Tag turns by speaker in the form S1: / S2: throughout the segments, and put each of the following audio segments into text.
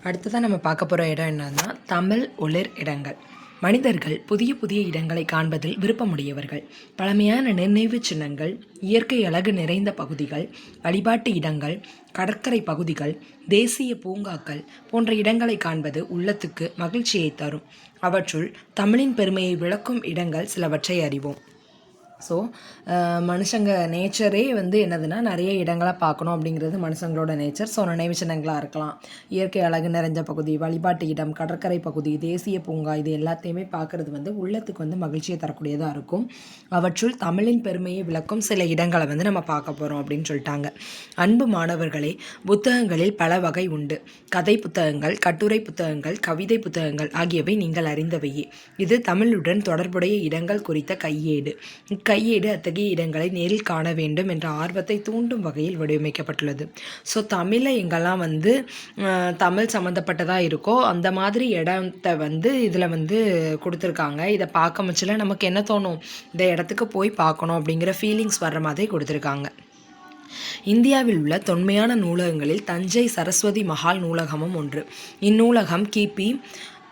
S1: அடுத்ததான் நம்ம பார்க்க போகிற இடம் என்னன்னா தமிழ் ஒளிர் இடங்கள். மனிதர்கள் புதிய புதிய இடங்களை காண்பதில் விருப்பமுடையவர்கள். பழமையான நினைவு சின்னங்கள், இயற்கை அழகு நிறைந்த பகுதிகள், வழிபாட்டு இடங்கள், கடற்கரை பகுதிகள், தேசிய பூங்காக்கள் போன்ற இடங்களை காண்பது உள்ளத்துக்கு மகிழ்ச்சியை தரும். அவற்றுள் தமிழின் பெருமையை விளக்கும் இடங்கள் சிலவற்றை அறிவோம். ஸோ மனுஷங்க நேச்சரே என்னதுன்னா நிறைய இடங்களை பார்க்கணும் அப்படிங்கிறது மனுஷங்களோட நேச்சர். ஸோ நினைவு சின்னங்களாக இருக்கலாம், இயற்கை அழகு நிறைஞ்ச பகுதி, வழிபாட்டு இடம், கடற்கரை பகுதி, தேசிய பூங்கா, இது எல்லாத்தையுமே பார்க்குறது உள்ளத்துக்கு மகிழ்ச்சியை தரக்கூடியதாக இருக்கும். அவற்றுள் தமிழின் பெருமையை விளக்கும் சில இடங்களை நம்ம பார்க்க போகிறோம் அப்படின்னு சொல்லிட்டாங்க. அன்பு மாணவர்களே, புத்தகங்களில் பல வகை உண்டு. கதை புத்தகங்கள், கட்டுரை புத்தகங்கள், கவிதை புத்தகங்கள் ஆகியவை நீங்கள் அறிந்தவையே. இது தமிழுடன் தொடர்புடைய இடங்கள் குறித்த கையேடு. கையேடு அத்தகைய இடங்களை நேரில் காண வேண்டும் என்ற ஆர்வத்தை தூண்டும் வகையில் வடிவமைக்கப்பட்டுள்ளது. ஸோ தமிழை எங்கெல்லாம் தமிழ் சம்மந்தப்பட்டதாக இருக்கோ அந்த மாதிரி இடத்த இதில் கொடுத்துருக்காங்க. இதை பார்க்க முச்சில நமக்கு என்ன தோணும், இந்த இடத்துக்கு போய் பார்க்கணும் அப்படிங்கிற ஃபீலிங்ஸ் வர்ற மாதிரி கொடுத்துருக்காங்க. இந்தியாவில் உள்ள தொன்மையான நூலகங்களில் தஞ்சை சரஸ்வதி மஹால் நூலகமும் ஒன்று. இந்நூலகம் கிபி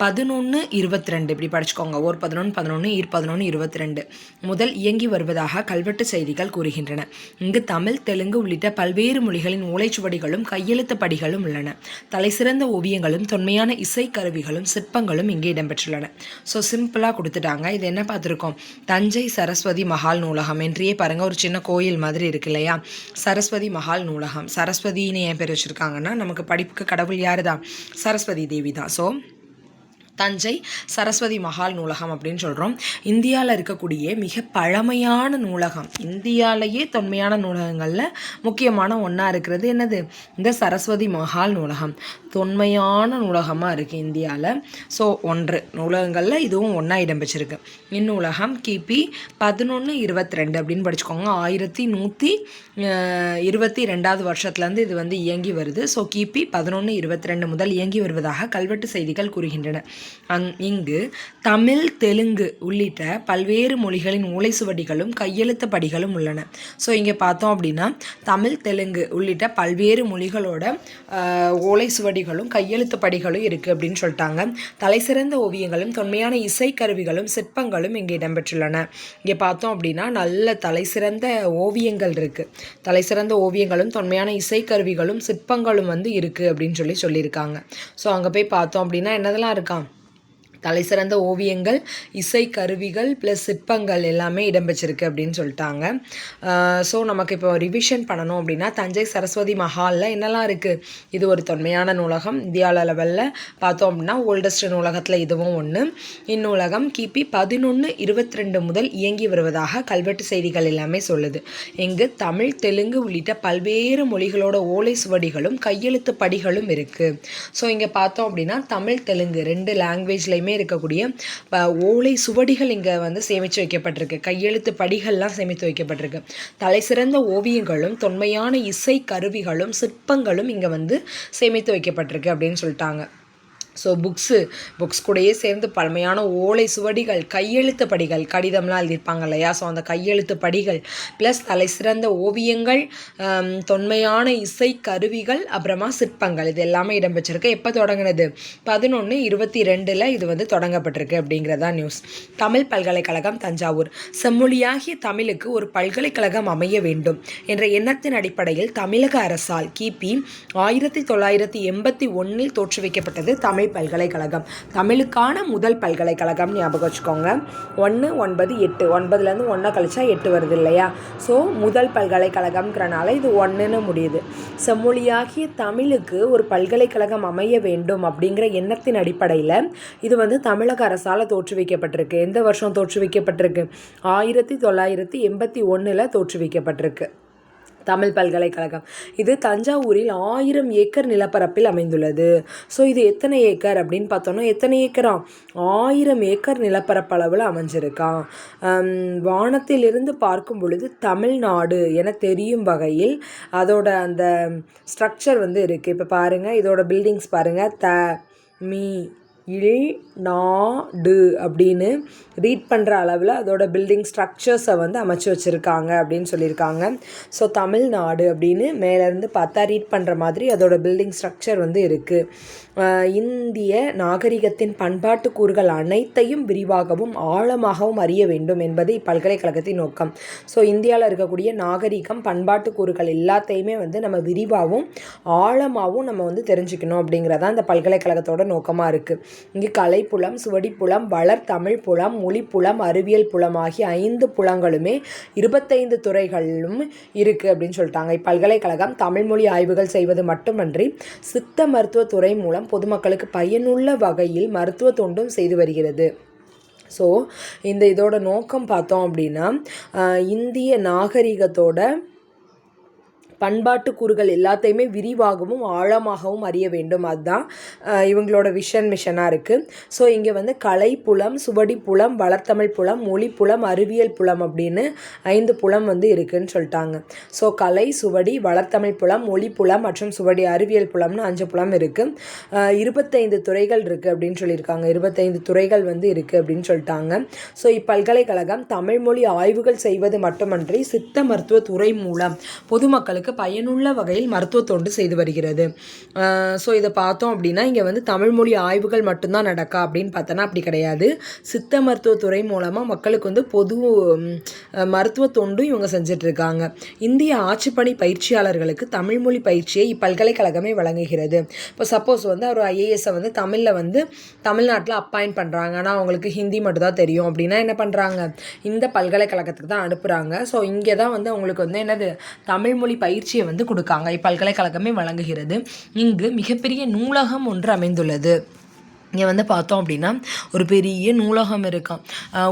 S1: 1122 இப்படி படிச்சுக்கோங்க. 1122 முதல் இயங்கி வருவதாக கல்வெட்டு செய்திகள் கூறுகின்றன. இங்கு தமிழ், தெலுங்கு உள்ளிட்ட பல்வேறு மொழிகளின் ஓலைச்சுவடிகளும் கையெழுத்து படிகளும் உள்ளன. தலைசிறந்த ஓவியங்களும் தொன்மையான இசை கருவிகளும் சிற்பங்களும் இங்கே இடம்பெற்றுள்ளன. ஸோ சிம்பிளாக கொடுத்துட்டாங்க. இது என்ன பார்த்துருக்கோம், தஞ்சை சரஸ்வதி மஹால் நூலகம் என்றே பாருங்க, ஒரு சின்ன கோயில் மாதிரி இருக்கு இல்லையா, சரஸ்வதி மஹால் நூலகம். சரஸ்வதினு ஏன் பேர் வச்சுருக்காங்கன்னா நமக்கு படிப்புக்கு கடவுள் யாரு தான், சரஸ்வதி தேவி தான். ஸோ தஞ்சை சரஸ்வதி மஹால் நூலகம் அப்படின்னு சொல்கிறோம். இந்தியாவில் இருக்கக்கூடிய மிக பழமையான நூலகம், இந்தியாவிலேயே தொன்மையான நூலகங்களில் முக்கியமான ஒன்றா இருக்கிறது என்னது, இந்த சரஸ்வதி மஹால் நூலகம். தொன்மையான நூலகமாக இருக்குது இந்தியாவில். ஸோ நூலகங்களில் இதுவும் ஒன்றா இடம்பெற்றிருக்கு. இந்நூலகம் கிபி 1122 அப்படின்னு படிச்சுக்கோங்க. 1122 வருஷத்துலேருந்து இது இயங்கி வருது. ஸோ கிபி 1122 முதல் இயங்கி வருவதாக கல்வெட்டு செய்திகள் கூறுகின்றன. இங்கு தமிழ், தெலுங்கு உள்ளிட்ட பல்வேறு மொழிகளின் ஓலை சுவடிகளும் கையெழுத்து படிகளும் உள்ளன. ஸோ இங்கே பார்த்தோம் அப்படின்னா தமிழ், தெலுங்கு உள்ளிட்ட பல்வேறு மொழிகளோட ஓலை சுவடிகளும் கையெழுத்து படிகளும் இருக்குது அப்படின்னு சொல்லிட்டாங்க. தலைசிறந்த ஓவியங்களும் தொன்மையான இசை கருவிகளும் சிற்பங்களும் இங்கே இடம்பெற்றுள்ளன. இங்கே பார்த்தோம் அப்படின்னா நல்ல தலைசிறந்த ஓவியங்கள் இருக்குது. தலைசிறந்த ஓவியங்களும் தொன்மையான இசை கருவிகளும் சிற்பங்களும் இருக்குது அப்படின்னு சொல்லியிருக்காங்க. ஸோ அங்கே போய் பார்த்தோம் அப்படின்னா என்னதெல்லாம் இருக்கா, தலைசிறந்த ஓவியங்கள், இசை கருவிகள் ப்ளஸ் சிற்பங்கள் எல்லாமே இடம்பெற்றிருக்கு அப்படின்னு சொல்லிட்டாங்க. ஸோ நமக்கு இப்போ ரிவிஷன் பண்ணணும் அப்படின்னா தஞ்சை சரஸ்வதி மஹாலில் என்னெல்லாம் இருக்குது, இது ஒரு தொன்மையான நூலகம். இந்தியா லெவலில் பார்த்தோம் அப்படின்னா ஓல்டஸ்ட் நூலகத்தில் இதுவும் ஒன்று. இந்நூலகம் கிபி 1122 முதல் இயங்கி வருவதாக கல்வெட்டு செய்திகள் எல்லாமே சொல்லுது. இங்கு தமிழ், தெலுங்கு உள்ளிட்ட பல்வேறு மொழிகளோட ஓலை சுவடிகளும் கையெழுத்து படிகளும் இருக்குது. ஸோ இங்கே பார்த்தோம் அப்படின்னா தமிழ், தெலுங்கு 2 லாங்குவேஜ்லையுமே இருக்கக்கூடிய ஓலை சுவடிகள் இங்கே சேமித்து வைக்கப்பட்டிருக்கு. கையெழுத்து படிகள்லாம் சேமித்து வைக்கப்பட்டிருக்கு. தலைசிறந்த ஓவியங்களும் தொன்மையான இசை கருவிகளும் சிற்பங்களும் இங்கே சேமித்து வைக்கப்பட்டிருக்கு அப்படின்னு சொல்லிட்டாங்க. ஸோ புக்ஸ் கூடயே சேர்ந்து பழமையான ஓலை சுவடிகள், கையெழுத்து படிகள், கடிதம்லாம் எழுதியிருப்பாங்க இல்லையா, ஸோ அந்த கையெழுத்து படிகள் ப்ளஸ் தலைசிறந்த ஓவியங்கள், தொன்மையான இசை கருவிகள், அப்புறமா சிற்பங்கள், இது எல்லாமே இடம்பெற்றிருக்கு. எப்போ தொடங்கினது, 1122 இது தொடங்கப்பட்டிருக்கு அப்படிங்கிறதா நியூஸ். தமிழ் பல்கலைக்கழகம் தஞ்சாவூர். செம்மொழியாகிய தமிழுக்கு ஒரு பல்கலைக்கழகம் அமைய வேண்டும் என்ற எண்ணத்தின் அடிப்படையில் தமிழக அரசால் கிபி 1981 தோற்றுவிக்கப்பட்டது தமிழ் பல்கலைக்கழகம். தமிழுக்கான முதல் பல்கலைக்கழகம் ஞாபகம் வச்சுக்கோங்க. 1998 9லேருந்து 1 கழிச்சா 8 வருது இல்லையா. ஸோ முதல் பல்கலைக்கழகம்ங்கிறனால இது 1ன்னு முடியுது. செம்மொழியாகிய தமிழுக்கு ஒரு பல்கலைக்கழகம் அமைய வேண்டும் அப்படிங்கிற எண்ணத்தின் அடிப்படையில் இது தமிழக அரசால் தோற்றுவிக்கப்பட்டிருக்கு. எந்த வருஷம் தோற்றுவிக்கப்பட்டிருக்கு, 1981 தோற்றுவிக்கப்பட்டிருக்கு தமிழ் பல்கலைக்கழகம். இது தஞ்சாவூரில் 1000 ஏக்கர் நிலப்பரப்பில் அமைந்துள்ளது. ஸோ இது எத்தனை ஏக்கர் அப்படின்னு பார்த்தோன்னா, எத்தனை ஏக்கரா, 1000 ஏக்கர் நிலப்பரப்பளவில் அமைஞ்சிருக்கான். வானத்திலிருந்து பார்க்கும் பொழுது தமிழ்நாடு என தெரியும் வகையில் அதோட அந்த ஸ்ட்ரக்சர் இருக்குது. இப்போ பாருங்கள், இதோட பில்டிங்ஸ் பாருங்கள், த மீ நாடு அப்படின்னு ரீட் பண்ணுற அளவில் அதோட பில்டிங் ஸ்ட்ரக்சர்ஸை வந்து அமைச்சு வச்சுருக்காங்க அப்படின்னு சொல்லியிருக்காங்க. ஸோ தமிழ்நாடு அப்படின்னு மேலேருந்து பார்த்தா ரீட் பண்ணுற மாதிரி அதோட பில்டிங் ஸ்ட்ரக்சர் வந்து இருக்குது. இந்திய நாகரிகத்தின் பண்பாட்டு கூறுகள் அனைத்தையும் விரிவாகவும் ஆழமாகவும் அறிய வேண்டும் என்பது இப்பல்கலைக்கழகத்தின் நோக்கம். ஸோ இந்தியாவில் இருக்கக்கூடிய நாகரிகம் பண்பாட்டு கூறுகள் எல்லாத்தையுமே வந்து நம்ம விரிவாகவும் ஆழமாகவும் நம்ம வந்து தெரிஞ்சுக்கணும் அப்படிங்கிறதான் இந்த பல்கலைக்கழகத்தோட நோக்கமாக இருக்குது. இங்கே கலைப்புலம், சுவடிப்புலம், வளர் தமிழ் புலம், மொழிப்புலம், அறிவியல் புலம் ஆகிய 5 புலங்களுமே 25 துறைகளிலும் இருக்குது அப்படின்னு சொல்லிட்டாங்க. இப்பல்கலைக்கழகம் தமிழ்மொழி ஆய்வுகள் செய்வது மட்டுமன்றி சித்த மருத்துவ துறை மூலம் பொதுமக்களுக்கு பயனுள்ள வகையில் மருத்துவ தொண்டும் செய்து வருகிறது. ஸோ இதோட நோக்கம் பார்த்தோம் அப்படின்னா இந்திய நாகரிகத்தோட பண்பாட்டு கூறுகள் எல்லாத்தையுமே விரிவாகவும் ஆழமாகவும் அறிய வேண்டும். அதுதான் இவங்களோட மிஷனாக இருக்குது. ஸோ இங்கே வந்து கலை புலம், சுவடி புலம், வளர்த்தமிழ் புலம், மொழி புலம், அறிவியல் புலம் அப்படின்னு 5 புலம் வந்து இருக்குதுன்னு சொல்லிட்டாங்க. ஸோ கலை, சுவடி, வளர்த்தமிழ் புலம், மொழி புலம் மற்றும் சுவடி அறிவியல் புலம்னு 5 புலம் இருக்குது. 25 துறைகள் இருக்குது அப்படின்னு சொல்லியிருக்காங்க. 25 துறைகள் வந்து இருக்குது அப்படின்னு சொல்லிட்டாங்க. ஸோ இப்பல்கலைக்கழகம் தமிழ்மொழி ஆய்வுகள் செய்வது மட்டுமன்றி சித்த மருத்துவ துறை மூலம் பொதுமக்களுக்கு பயனுள்ள வகையில் மருத்துவ தொண்டு செய்து வருகிறது. ஸோ இதை பார்த்தோம் அப்படின்னா இங்கே வந்து தமிழ்மொழி ஆய்வுகள் மட்டும்தான் நடக்கா அப்படின்னு பார்த்தோன்னா அப்படி கிடையாது. சித்த மருத்துவத்துறை மூலமாக மக்களுக்கு வந்து பொது மருத்துவ தொண்டும் இவங்க செஞ்சிட்ருக்காங்க. இந்திய ஆட்சிப்பணி பயிற்சியாளர்களுக்கு தமிழ்மொழி பயிற்சியை இப்பல்கலைக்கழகமே வழங்குகிறது. இப்போ சப்போஸ் வந்து ஒரு ஐஏஎஸை வந்து தமிழில் வந்து தமிழ்நாட்டில் அப்பாயிண்ட் பண்ணுறாங்க, ஆனால் அவங்களுக்கு ஹிந்தி மட்டும் தான் தெரியும் அப்படின்னா என்ன பண்ணுறாங்க, இந்த பல்கலைக்கழகத்துக்கு தான் அனுப்புகிறாங்க. ஸோ இங்கே தான் வந்து அவங்களுக்கு வந்து என்னது தமிழ்மொழி பயிற்சியை வந்து கொடுக்காங்க. இப்பல்கலைக்கழகமே வழங்குகிறது. இங்கு மிகப்பெரிய நூலகம் ஒன்று அமைந்துள்ளது. இங்கே வந்து பார்த்தோம் அப்படின்னா ஒரு பெரிய நூலகம் இருக்காம்.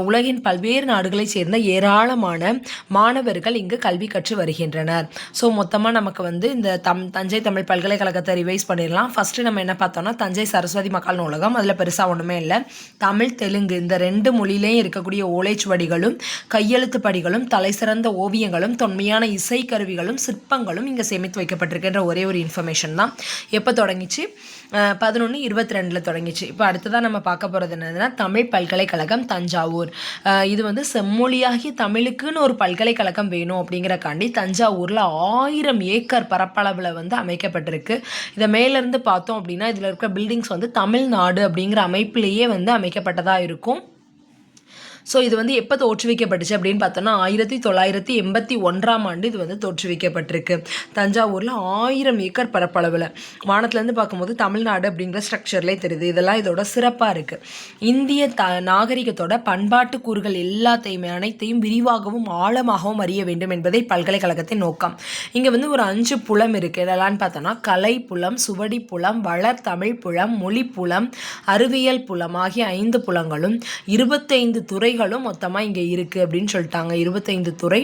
S1: உலகின் பல்வேறு நாடுகளை சேர்ந்த ஏராளமான மாணவர்கள் இங்கு கல்வி கற்று வருகின்றனர். ஸோ மொத்தமாக நமக்கு வந்து இந்த தஞ்சை தமிழ் பல்கலைக்கழகத்தை ரிவைஸ் பண்ணிடலாம். ஃபஸ்ட்டு நம்ம என்ன பார்த்தோம்னா தஞ்சை சரஸ்வதி மக்கள் நூலகம். அதில் பெருசாக ஒன்றுமே இல்லை. தமிழ், தெலுங்கு இந்த 2 மொழியிலையும் இருக்கக்கூடிய ஓலைச்சுவடிகளும் கையெழுத்து படிகளும் தலை சிறந்த ஓவியங்களும் தொன்மையான இசைக்கருவிகளும் சிற்பங்களும் இங்கே சேமித்து வைக்கப்பட்டிருக்கின்ற ஒரே ஒரு இன்ஃபர்மேஷன் தான். எப்போ தொடங்கிச்சு? 11/22 தொடங்கிச்சு. இப்போ அடுத்ததான் நம்ம பார்க்க போகிறது என்னதுன்னா தமிழ் பல்கலைக்கழகம் தஞ்சாவூர். இது வந்து செம்மொழியாகிய தமிழுக்குன்னு ஒரு பல்கலைக்கழகம் வேணும் அப்படிங்கிறக்காண்டி தஞ்சாவூரில் 1000 ஏக்கர் பரப்பளவில் வந்து அமைக்கப்பட்டிருக்கு. இதை மேலேருந்து பார்த்தோம் அப்படின்னா இதில் இருக்கிற பில்டிங்ஸ் வந்து தமிழ்நாடு அப்படிங்கிற அமைப்பிலேயே வந்து அமைக்கப்பட்டதாக இருக்கும். ஸோ இது வந்து எப்போ தோற்றுவிக்கப்பட்டுச்சு அப்படின்னு பார்த்தோன்னா 1981ஆம் ஆண்டு இது வந்து தோற்றுவிக்கப்பட்டிருக்கு. தஞ்சாவூரில் 1000 ஏக்கர் பரப்பளவில் வானத்துலேருந்து பார்க்கும்போது தமிழ்நாடு அப்படிங்கிற ஸ்ட்ரக்சர்லேயே தெரியுது. இதெல்லாம் இதோட சிறப்பாக இருக்குது. இந்திய நாகரிகத்தோட பண்பாட்டு கூறுகள் அனைத்தையும் விரிவாகவும் ஆழமாகவும் அறிய வேண்டும் என்பதை பல்கலைக்கழகத்தின் நோக்கம். இங்கே வந்து ஒரு 5 புலம் இருக்குது. இதெல்லாம் பார்த்தோன்னா கலை புலம், சுவடி புலம், வளர் தமிழ் புலம், மொழி புலம், அறிவியல் புலம் ஆகிய 5 புலங்களும் 25 துறை மொத்தமாக இங்கே இருக்குது அப்படின்னு சொல்லிட்டாங்க. 25 துறை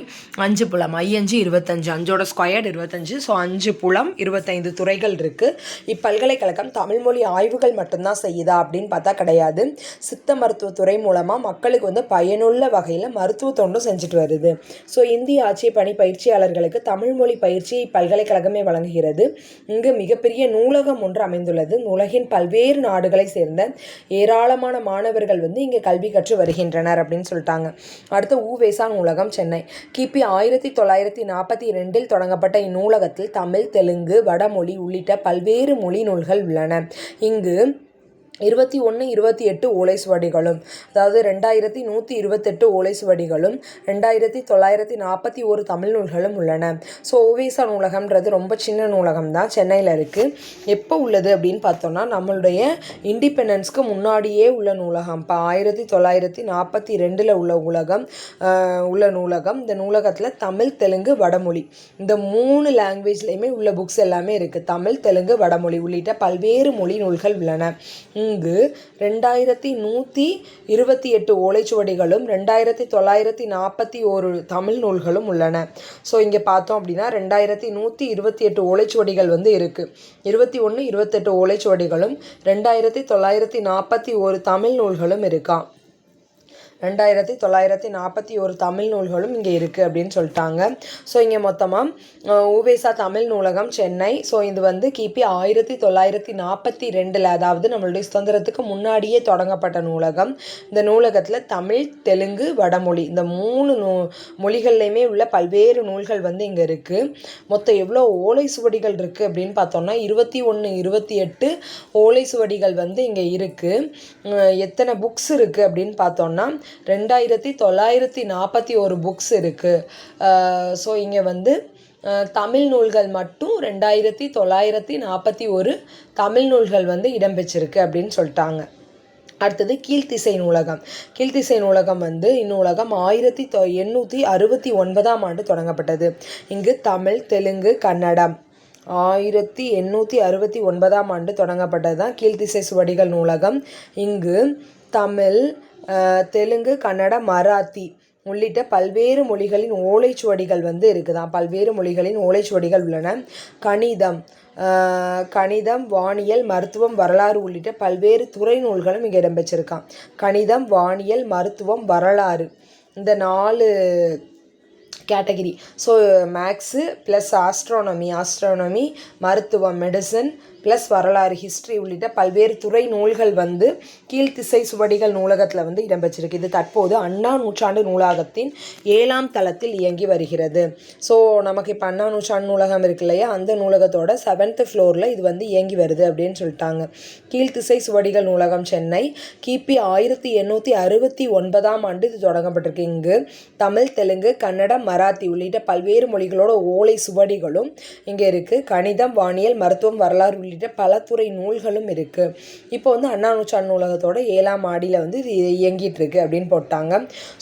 S1: 5 புலம் 5 25 5ஓட ஸ்கொயர்டு 25. ஸோ 5 புலம் 25 துறைகள் இருக்குது. இப்பல்கலைக்கழகம் தமிழ்மொழி ஆய்வுகள் மட்டும்தான் செய்யுதா அப்படின்னு பார்த்தா கிடையாது. சித்த மருத்துவத்துறை மூலமாக மக்களுக்கு வந்து பயனுள்ள வகையில் மருத்துவ தொண்டும் செஞ்சுட்டு வருது. ஸோ இந்திய ஆட்சி பணி பயிற்சியாளர்களுக்கு தமிழ்மொழி பயிற்சியை பல்கலைக்கழகமே வழங்குகிறது. இங்கு மிகப்பெரிய நூலகம் ஒன்று அமைந்துள்ளது. உலகின் பல்வேறு நாடுகளை சேர்ந்த ஏராளமான மாணவர்கள் வந்து இங்கே கல்வி கற்று வருகின்றனர் அப்படின்னு சொல்லிட்டாங்க. அடுத்து உ.வே.சா நூலகம் சென்னை. கிபி 1942 தொடங்கப்பட்ட இந்நூலகத்தில் தமிழ், தெலுங்கு, வடமொழி உள்ளிட்ட பல்வேறு மொழி நூல்கள் உள்ளன. இங்கு 2128 ஓலைச்சுவடிகளும், அதாவது 2128 ஓலைச்சுவடிகளும் 2941 தமிழ் நூல்களும் உள்ளன. ஸோ உ.வே.சா நூலகம்ன்றது ரொம்ப சின்ன நூலகம் தான், சென்னையில் இருக்குது. எப்போ உள்ளது அப்படின்னு பார்த்தோன்னா நம்மளுடைய இண்டிபெண்டன்ஸ்க்கு முன்னாடியே உள்ள நூலகம். இப்போ 1942 உள்ள நூலகம். இந்த நூலகத்தில் தமிழ், தெலுங்கு, வடமொழி இந்த 3 லாங்குவேஜ்லேயுமே உள்ள புக்ஸ் எல்லாமே இருக்குது. தமிழ், தெலுங்கு, வடமொழி உள்ளிட்ட பல்வேறு மொழி நூல்கள் உள்ளன. இங்கு 2128 ஓலைச்சுவடிகளும் 2941 தமிழ் நூல்களும் உள்ளன. ஸோ இங்கே பார்த்தோம் அப்படின்னா 2128 ஓலைச்சுவடிகள் வந்து இருக்குது. 28 ஓலைச்சுவடிகளும் 2941 தமிழ் நூல்களும் இருக்கா. 2941 தமிழ் நூல்களும் இங்கே இருக்குது அப்படின்னு சொல்லிட்டாங்க. ஸோ இங்கே மொத்தமாக உவேசா தமிழ் நூலகம் சென்னை. ஸோ இது வந்து கிபி 1942, அதாவது நம்மளுடைய சுதந்திரத்துக்கு முன்னாடியே தொடங்கப்பட்ட நூலகம். இந்த நூலகத்தில் தமிழ், தெலுங்கு, வடமொழி இந்த 3 மொழிகள்லையுமே உள்ள பல்வேறு நூல்கள் வந்து இங்கே இருக்குது. மொத்தம் எவ்வளோ ஓலை சுவடிகள் இருக்குது அப்படின்னு பார்த்தோம்னா 21, 28 ஓலை சுவடிகள் வந்து இங்கே இருக்குது. எத்தனை புக்ஸ் இருக்குது அப்படின்னு பார்த்தோம்னா 2941 புக்ஸ் இருக்குது. ஸோ இங்கே வந்து தமிழ் நூல்கள் மட்டும் 2941 தமிழ் நூல்கள் வந்து இடம்பெற்றிருக்கு அப்படின்னு சொல்லிட்டாங்க. அடுத்தது கீழ்த்திசை நூலகம். கீழ்த்திசை நூலகம் வந்து இந்நூலகம் 1869ஆம் ஆண்டு தொடங்கப்பட்டது. இங்கு தமிழ், தெலுங்கு, கன்னடம் 1869ஆம் ஆண்டு தொடங்கப்பட்டது தான் கீழ்த்திசை சுவடிகள் நூலகம். இங்கு தமிழ், தெலுங்கு, கன்னடம், மராத்தி உள்ளிட்ட பல்வேறு மொழிகளின் ஓலைச்சுவடிகள் வந்து இருக்குதான். பல்வேறு மொழிகளின் ஓலைச்சுவடிகள் உள்ளன. கணிதம், வானியல், மருத்துவம், வரலாறு உள்ளிட்ட பல்வேறு துறை நூல்களும் இங்கே இடம்பெற்றிருக்கான். கணிதம், வானியல், மருத்துவம், வரலாறு இந்த 4 category. So maths plus astronomy, மருத்துவம், மெடிசன் ப்ளஸ் வரலாறு, ஹிஸ்ட்ரி உள்ளிட்ட பல்வேறு துறை நூல்கள் வந்து கீழ்த்திசை சுவடிகள் நூலகத்தில் வந்து இடம்பெற்றிருக்கு. இது தற்போது அண்ணா நூற்றாண்டு நூலகத்தின் 7ஆம் தளத்தில் இயங்கி வருகிறது. ஸோ நமக்கு இப்போ அண்ணா நூற்றாண்டு நூலகம் இருக்கு இல்லையா, அந்த நூலகத்தோட 7th ஃப்ளோரில் இது வந்து இயங்கி வருது அப்படின்னு சொல்லிட்டாங்க. கீழ்த்திசை சுவடிகள் நூலகம் சென்னை கிபி 1869ஆம் ஆண்டு இது தொடங்கப்பட்டிருக்கு. இங்கு தமிழ், தெலுங்கு, கன்னடம், மராத்தி உள்ளிட்ட பல்வேறு மொழிகளோட ஓலை சுவடிகளும் இங்கே இருக்குது. கணிதம், வானியல், மருத்துவம், வரலாறு உள்ளிட்ட பல துறை நூல்களும் இருக்குது. இப்போ வந்து அண்ணா நூற்றாண்டு நூலகத்தோட 7ஆம் மாடியில் வந்து இது இயங்கிட்டு இருக்கு அப்படின்னு போட்டாங்க.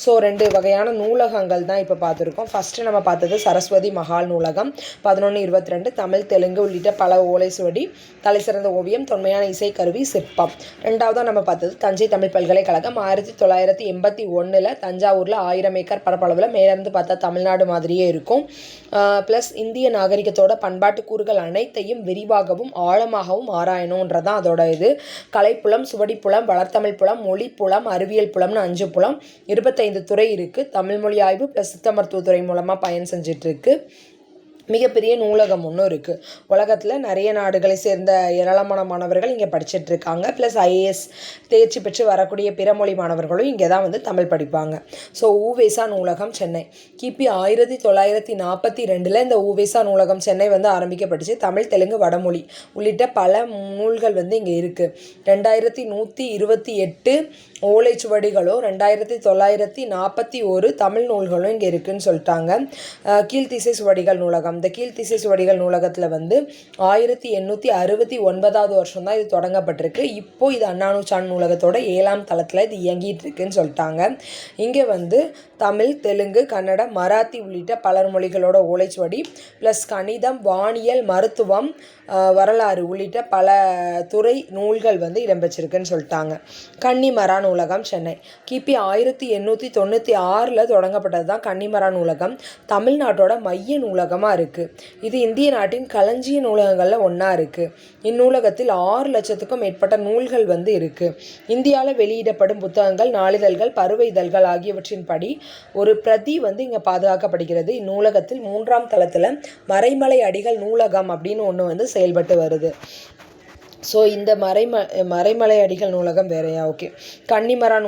S1: ஸோ 2 வகையான நூலகங்கள் தான் இப்போ பார்த்துருக்கோம். ஃபஸ்ட்டு நம்ம பார்த்தது சரஸ்வதி மஹால் நூலகம் 1122 தமிழ், தெலுங்கு உள்ளிட்ட பல ஓலை சுவடி, தலைசிறந்த ஓவியம், தொன்மையான இசைக்கருவி, சிற்பம். 2வதாக நம்ம பார்த்தது தஞ்சை தமிழ் பல்கலைக்கழகம் 1981 தஞ்சாவூரில் 1000 ஏக்கர் பரப்பளவில் மேலிருந்து பார்த்தா தமிழ்நாடு மாதிரியே இருக்கும். ப்ளஸ் இந்திய நாகரிகத்தோட பண்பாட்டு கூறுகள் அனைத்தையும் விரிவாகவும் ஆழமாகவும் ஆராயணுன்றதான் அதோட இது. கலைப்புலம், சுவடிப்புலம், வளர்த்தமிழ் புலம், மொழி புலம், அறிவியல் புலம்னு 5 புலம், 25 துறை இருக்குது. தமிழ் மொழி ஆய்வு ப்ளஸ் சித்த மருத்துவத்துறை மூலமாக பயன் செஞ்சிட்ருக்கு. மிகப்பெரிய நூலகம் ஒன்றும் இருக்குது. உலகத்தில் நிறைய நாடுகளை சேர்ந்த ஏராளமான மாணவர்கள் இங்கே படிச்சுட்ருக்காங்க. ப்ளஸ் IAS தேர்ச்சி பெற்று வரக்கூடிய பிற மொழி மாணவர்களும் இங்கே தான் வந்து தமிழ் படிப்பாங்க. ஸோ உவேசா நூலகம் சென்னை கிபி 1942 இந்த உவேசா நூலகம் சென்னை வந்து ஆரம்பிக்கப்பட்டுச்சு. தமிழ், தெலுங்கு, வடமொழி உள்ளிட்ட பல நூல்கள் வந்து இங்கே இருக்குது. 2128 ஓலைச்சுவடிகளும் 2941 தமிழ் நூல்களும் இங்கே இருக்குதுன்னு சொல்லிட்டாங்க. கீழ்த்திசை சுவடிகள் நூலகம். இந்த கீழ்த்திசை சுவடிகள் நூலகத்தில் வந்து 1869ஆவது வருஷம் தான் இது தொடங்கப்பட்டிருக்கு. இப்போ இது அண்ணா நூற்றாண்டு நூலகத்தோட 7ஆம் தளத்தில் இது இயங்கிட்டு இருக்குன்னு சொல்லிட்டாங்க. இங்கே வந்து தமிழ், தெலுங்கு, கன்னடம், மராத்தி உள்ளிட்ட பலர் மொழிகளோட ஓலைச்சுவடி ப்ளஸ் கணிதம், வானியல், மருத்துவம், வரலாறு உள்ளிட்ட பல துறை நூல்கள் வந்து இடம்பெற்றிருக்குன்னு சொல்லிட்டாங்க. கன்னிமரா நூலகம் சென்னை கிபி 1896 தொடங்கப்பட்டது தான் கன்னிமரா நூலகம். தமிழ்நாட்டோட மைய நூலகமாக இருக்குது. இது இந்திய நாட்டின் களஞ்சிய நூலகங்களில் ஒன்றா இருக்குது. இந்நூலகத்தில் 6 லட்சத்துக்கும் மேற்பட்ட நூல்கள் வந்து இருக்குது. இந்தியாவில் வெளியிடப்படும் புத்தகங்கள், நாளிதழ்கள், பருவ இதழ்கள் ஆகியவற்றின் படி ஒரு பிரதி வந்து இங்கே பாதுகாக்கப்படுகிறது. இந்நூலகத்தில் 3ஆம் தளத்தில் மறைமலை அடிகள் நூலகம் அப்படின்னு ஒன்று வந்து செயல்பட்டு வருது. ஸோ இந்த மறைமலை அடிகள் நூலகம் வேறையா? ஓகே. கன்னிமரா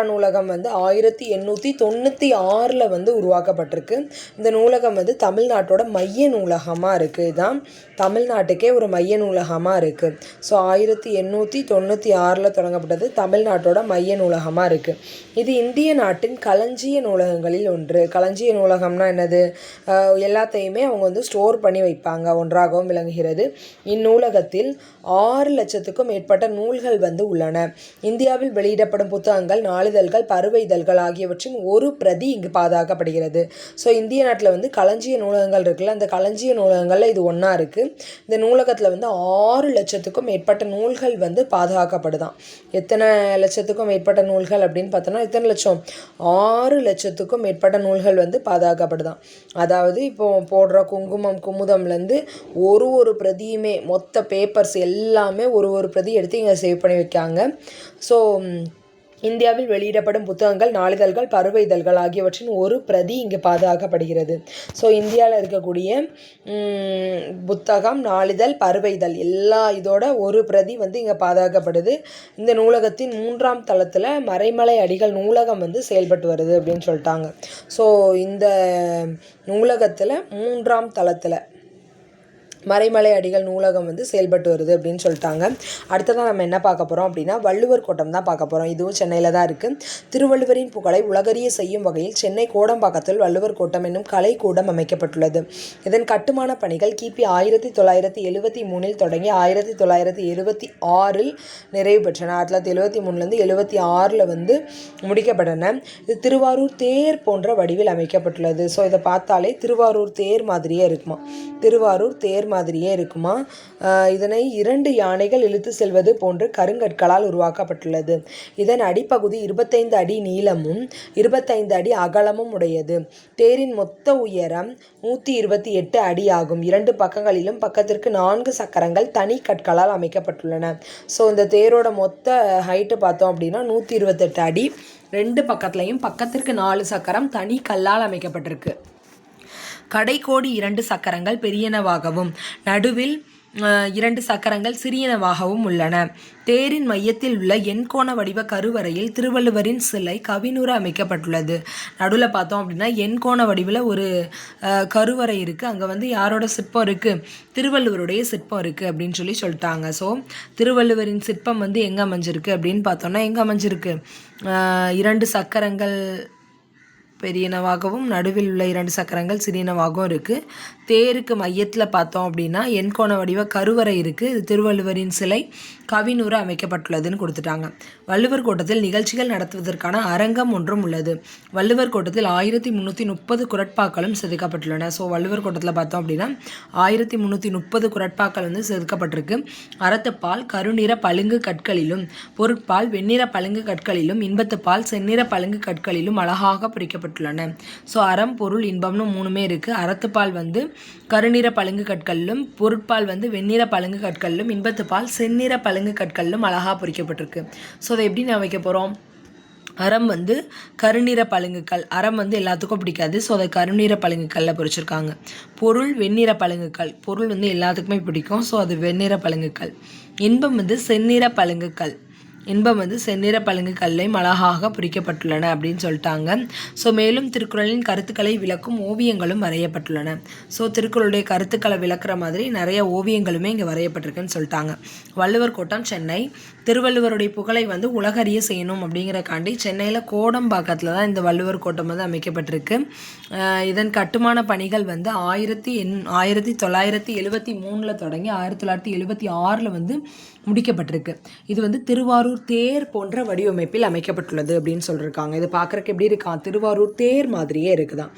S1: நூலகம் வந்து 1896 வந்து உருவாக்கப்பட்டிருக்கு. இந்த நூலகம் வந்து தமிழ்நாட்டோட மைய நூலகமாக இருக்குது. இதுதான் தமிழ்நாட்டுக்கே ஒரு மைய நூலகமாக இருக்குது. ஸோ 1896 தொடங்கப்பட்டது, தமிழ்நாட்டோட மைய நூலகமாக இருக்குது. இது இந்திய நாட்டின் களஞ்சிய நூலகங்களில் ஒன்று. களஞ்சிய நூலகம்னா என்னது? எல்லாத்தையுமே அவங்க வந்து ஸ்டோர் பண்ணி வைப்பாங்க, ஒன்றாகவும் விளங்குகிறது. இந்நூலகத்தில் 6 லட்சத்துக்கும் மேற்பட்ட நூல்கள் வந்து உள்ளன. இந்தியாவில் வெளியிடப்படும் புத்தகங்கள், நாளிதழ்கள், பருவ இதழ்கள் ஆகியவற்றின் ஒரு பிரதி இங்கு பாதுகாக்கப்படுகிறது. ஸோ இந்திய நாட்டில் வந்து களஞ்சிய நூலகங்கள் இருக்குல்ல, அந்த களஞ்சிய நூலகங்களில் இது ஒன்றா இருக்குது. இந்த நூலகத்தில் வந்து 6 லட்சத்துக்கும் மேற்பட்ட நூல்கள் வந்து பாதுகாக்கப்படுதான். எத்தனை லட்சத்துக்கும் மேற்பட்ட நூல்கள் அப்படின்னு பார்த்தோன்னா எத்தனை லட்சம்? 6 லட்சத்துக்கும் மேற்பட்ட நூல்கள் வந்து பாதுகாக்கப்படுதான். அதாவது இப்போ போடுற குமுதம்லேருந்து ஒரு பிரதியுமே மொத்த பேப்பர்ஸ் எல்லாமே ஒரு பிரதி எடுத்து இங்கே சேவ் பண்ணி வைக்காங்க. ஸோ இந்தியாவில் வெளியிடப்படும் புத்தகங்கள், நாளிதழ்கள், பருவ இதழ்கள் ஆகியவற்றின் ஒரு பிரதி இங்கே பாதுகாக்கப்படுகிறது. ஸோ இந்தியாவில் இருக்கக்கூடிய புத்தகம், நாளிதழ், பருவ இதழ் எல்லா இதோட ஒரு பிரதி வந்து இங்கே பாதுகாக்கப்படுது. இந்த நூலகத்தின் 3ஆம் தளத்தில் மறைமலை அடிகள் நூலகம் வந்து செயல்பட்டு வருது அப்படின்னு சொல்லிட்டாங்க. ஸோ இந்த நூலகத்தில் 3ஆம் தளத்தில் மறைமலை அடிகள் நூலகம் வந்து செயல்பட்டு வருது அப்படின்னு சொல்லிட்டாங்க. அடுத்ததான் நம்ம என்ன பார்க்க போகிறோம் அப்படின்னா வள்ளுவர் கோட்டம் தான் பார்க்க போகிறோம். இதுவும் சென்னையில் தான் இருக்குது. திருவள்ளுவரின் புகழை உலகறிய செய்யும் வகையில் சென்னை கோடம்பாக்கத்தில் வள்ளுவர் கோட்டம் என்னும் கலைக்கூடம் அமைக்கப்பட்டுள்ளது. இதன் கட்டுமான பணிகள் கிபி 1973 தொடங்கி 1976 நிறைவு பெற்றன. 1973 76 வந்து முடிக்கப்பட்டன. இது திருவாரூர் தேர் போன்ற வடிவில் அமைக்கப்பட்டுள்ளது. ஸோ இதை பார்த்தாலே திருவாரூர் தேர் மாதிரியே இருக்குமா, திருவாரூர் தேர் மாதிரியே இருக்குமா. இதனை 2 யானைகள் இழுத்து செல்வது போன்று கருங்கற்களால் உருவாக்கப்பட்டுள்ளது. இதன் அடிப்பகுதி 25 அடி நீளமும் 25 அடி அகலமும் உடையது. தேரின் மொத்த உயரம் 128 அடி ஆகும். 2 பக்கங்களிலும் பக்கத்திற்கு 4 சக்கரங்கள் தனி கற்களால் அமைக்கப்பட்டுள்ளன. ஸோ இந்த தேரோட மொத்த ஹைட்டு பார்த்தோம் அப்படின்னா 128 அடி. 2 பக்கத்துலையும் பக்கத்திற்கு 4 சக்கரம் தனி கல்லால் அமைக்கப்பட்டிருக்கு. கடைக்கோடி 2 சக்கரங்கள் பெரியனவாகவும் நடுவில் 2 சக்கரங்கள் சிறியனவாகவும் உள்ளன. தேரின் மையத்தில் உள்ள எண்கோண வடிவ கருவறையில் திருவள்ளுவரின் சிலை கவினுற அமைக்கப்பட்டுள்ளது. நடுவில் பார்த்தோம் அப்படின்னா எண்கோண வடிவில் ஒரு கருவறை இருக்குது. அங்கே வந்து யாரோட சிற்பம் இருக்குது, திருவள்ளுவருடைய சிற்பம் இருக்குது அப்படின்னு சொல்லிட்டாங்க. ஸோ திருவள்ளுவரின் சிற்பம் வந்து எங்கே அமைஞ்சிருக்கு அப்படின்னு பார்த்தோம்னா எங்கே அமைஞ்சிருக்கு, 2 சக்கரங்கள் பெரியனவாகவும் நடுவில் உள்ள 2 சக்கரங்கள் சிறியனவாகவும் இருக்குது. தேருக்கு மையத்தில் பார்த்தோம் அப்படின்னா எண்கோண வடிவ கருவறை இருக்குது. இது திருவள்ளுவரின் சிலை கவினுற அமைக்கப்பட்டுள்ளதுன்னு கொடுத்துட்டாங்க. வள்ளுவர் கோட்டத்தில் நிகழ்ச்சிகள் நடத்துவதற்கான அரங்கம் ஒன்றும் உள்ளது. வள்ளுவர் கோட்டத்தில் 1330 குறட்பாக்களும் செதுக்கப்பட்டுள்ளன. ஸோ வள்ளுவர் கோட்டத்தில் பார்த்தோம் அப்படின்னா 1330 குறட்பாக்கள் வந்து செதுக்கப்பட்டிருக்கு. அறத்துப்பால் கருநிற பளிங்கு கற்களிலும், பொருட்பால் வெண்ணிற பளிங்கு கற்களிலும், இன்பத்துப்பால் செந்நிற பளிங்கு கற்களிலும் அழகாக பொறிக்கப்பட்டுள்ளன. ஸோ அறம், பொருள், இன்பம்னு 3மே இருக்குது. அறத்துப்பால் வந்து கருநிற பளிங்கு கற்களிலும், பொருட்பால் வந்து வெண்ணிற பளிங்கு கற்களிலும், இன்பத்துப்பால் செந்நிற பளிங்கு கற்களிலும் அழகாக பொறிக்கப்பட்டிருக்கு. ஸோ அதை எப்படி நான் வைக்க போகிறோம், அறம் வந்து கருநிற பளிங்குக்கல், அறம் வந்து எல்லாத்துக்கும் பிடிக்காது. ஸோ அதை கருநிற பளிங்குக்கல்ல பொறிச்சிருக்காங்க. பொருள் வெண்ணிற பளிங்குக்கல், பொருள் வந்து எல்லாத்துக்குமே பிடிக்கும். ஸோ அது வெண்ணிற பளிங்குக்கல். இன்பம் வந்து செந்நிற பளிங்குக்கல், இன்பம் வந்து செந்நிற பளிங்கு கல்லையும் அழகாக பொறிக்கப்பட்டுள்ளன அப்படின்னு சொல்லிட்டாங்க. ஸோ மேலும் திருக்குறளின் கருத்துக்களை விளக்கும் ஓவியங்களும் வரையப்பட்டுள்ளன. ஸோ திருக்குறளுடைய கருத்துக்களை விளக்குற மாதிரி நிறைய ஓவியங்களுமே இங்கே வரையப்பட்டிருக்குன்னு சொல்லிட்டாங்க. வள்ளுவர் கோட்டம் சென்னை. திருவள்ளுவருடைய புகழை வந்து உலகறிய செய்யணும் அப்படிங்கிறக்காண்டி சென்னையில் கோடம்பாக்கத்தில் தான் இந்த வள்ளுவர் கோட்டம் வந்து அமைக்கப்பட்டிருக்கு. இதன் கட்டுமான பணிகள் வந்து 1973 தொடங்கி 1976 வந்து முடிக்கப்பட்டிருக்கு. இது வந்து திருவாரூர் தேர் போன்ற வடிவமைப்பில் அமைக்கப்பட்டுள்ளது அப்படின்னு சொல்லியிருக்காங்க. இது பார்க்குறக்கு எப்படி இருக்கான், திருவாரூர் தேர் மாதிரியே இருக்குதான்